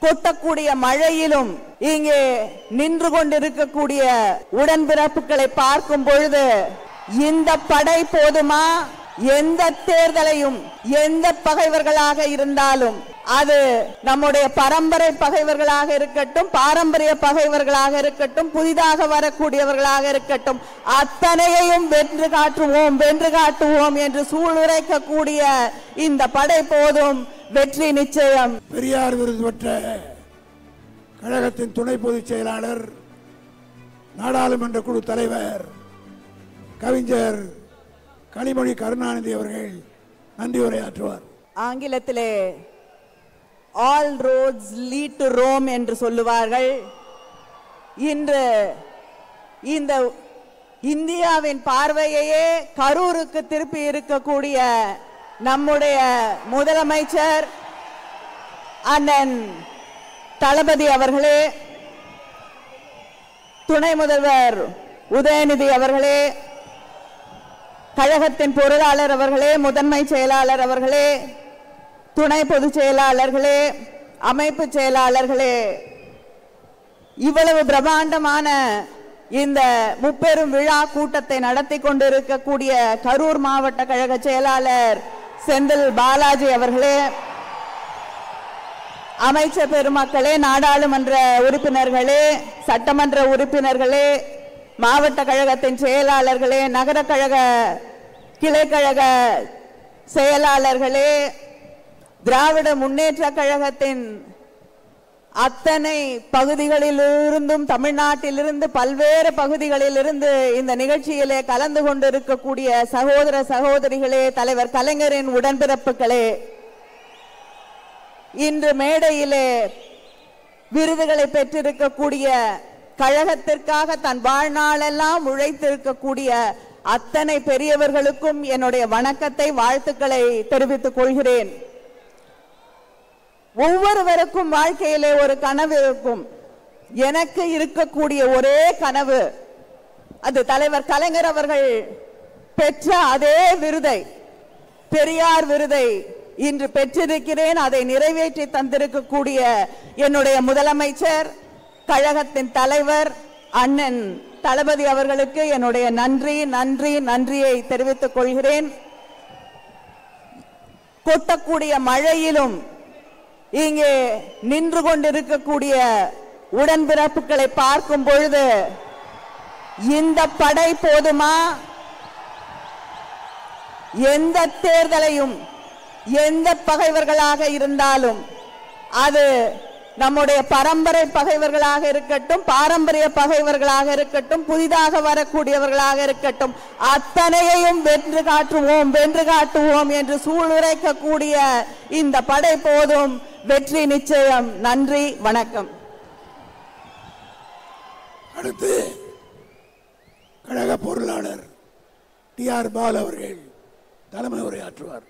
கொட்டக்கூடிய மழையிலும் இங்கே நின்று கொண்டிருக்கக்கூடிய உடன்பிறப்புகளை பார்க்கும் பொழுது இந்த படை போதுமா? எந்த தேர்தலையும் எந்த பகைவர்களாக இருந்தாலும் அது நம்முடைய பரம்பரை பகைவர்களாக இருக்கட்டும், பாரம்பரிய பகைவர்களாக இருக்கட்டும், புதிதாக வரக்கூடியவர்களாக இருக்கட்டும், அத்தனையையும் வென்று காட்டுவோம் என்று சூளுரைக்கக்கூடிய இந்த படை போதும், வெற்றி நிச்சயம். பெரியார் விருது பெற்ற கழகத்தின் துணை பொதுச் செயலாளர், நாடாளுமன்ற குழு தலைவர் கவிஞர் கனிமொழி கருணாநிதி அவர்கள் நன்றி உரையாற்றுவார். ஆங்கிலத்திலே all roads lead to Rome என்று சொல்லுவார்கள். இன்று இந்த இந்தியாவின் பார்வையையே கரூருக்கு திருப்பி இருக்கக்கூடிய நம்முடைய முதலமைச்சர் அண்ணன் தளபதி அவர்களே, துணை முதல்வர் உதயநிதி அவர்களே, கழகத்தின் பொருளாளர் அவர்களே, முதன்மை செயலாளர் அவர்களே, துணை பொதுச் செயலாளர்களே, அமைப்பு செயலாளர்களே, இவ்வளவு பிரம்மாண்டமான இந்த முப்பெரும் விழா கூட்டத்தை நடத்தி கொண்டிருக்கக்கூடிய கரூர் மாவட்ட கழக செயலாளர் செந்தில் பாலாஜி அவர்களே, அமைச்சர் பெருமக்களே, நாடாளுமன்ற உறுப்பினர்களே, சட்டமன்ற உறுப்பினர்களே, மாவட்ட கழகத்தின் செயலாளர்களே, நகர கழக கிளைக்கழக செயலாளர்களே, திராவிட முன்னேற்ற கழகத்தின் அத்தனை பகுதிகளிலிருந்தும், தமிழ்நாட்டிலிருந்து பல்வேறு பகுதிகளிலிருந்து இந்த நிகழ்ச்சியிலே கலந்து கொண்டிருக்கக்கூடிய சகோதர சகோதரிகளே, தலைவர் கலைஞரின் உடன்பிறப்புகளே, இன்று மேடையிலே விருதுகளை பெற்றிருக்கக்கூடிய, கழகத்திற்காக தன் வாழ்நாளெல்லாம் உழைத்திருக்கக்கூடிய அத்தனை பெரியவர்களுக்கும் என்னுடைய வணக்கத்தை, வாழ்த்துக்களை தெரிவித்துக் கொள்கிறேன். ஒவ்வொருவருக்கும் வாழ்க்கையிலே ஒரு கனவு இருக்கும். எனக்கு இருக்கக்கூடிய ஒரே கனவு, அது தலைவர் கலைஞர் அவர்கள் பெற்ற அதே விருதை, பெரியார் விருதை இன்று பெற்றிருக்கிறேன். அதை நிறைவேற்றி தந்திருக்கக்கூடிய என்னுடைய முதலமைச்சர், கழகத்தின் தலைவர் அண்ணன் தளபதி அவர்களுக்கு என்னுடைய நன்றியை தெரிவித்துக் கொள்கிறேன். கொட்டக்கூடிய மழையிலும் இங்கே நின்று கொண்டிருக்கக்கூடிய உடன்பிறப்புகளை பார்க்கும் பொழுது இந்த படை போதுமா? எந்த தேர்தலையும் எந்த பகைவர்களாக இருந்தாலும் அது நம்முடைய பரம்பரை பகைவர்களாக இருக்கட்டும், பாரம்பரிய பகைவர்களாக இருக்கட்டும், புதிதாக வரக்கூடியவர்களாக இருக்கட்டும், அத்தனையையும் வென்று காட்டுவோம் என்று சூளுரைக்கக்கூடிய இந்த படை போதும், வெற்றி நிச்சயம். நன்றி, வணக்கம். அடுத்து கழக பொருளாளர் டி.ஆர். பால் அவர்கள் தலைமை உரையாற்றுவார்.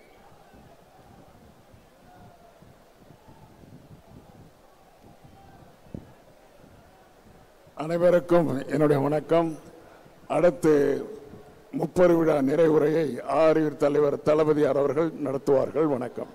அனைவருக்கும் என்னுடைய வணக்கம். அடுத்து முப்பெரு விழா நிறைவுரையை ஆரியர் தலைவர் தளபதியார் அவர்கள் நடத்துவார்கள். வணக்கம்.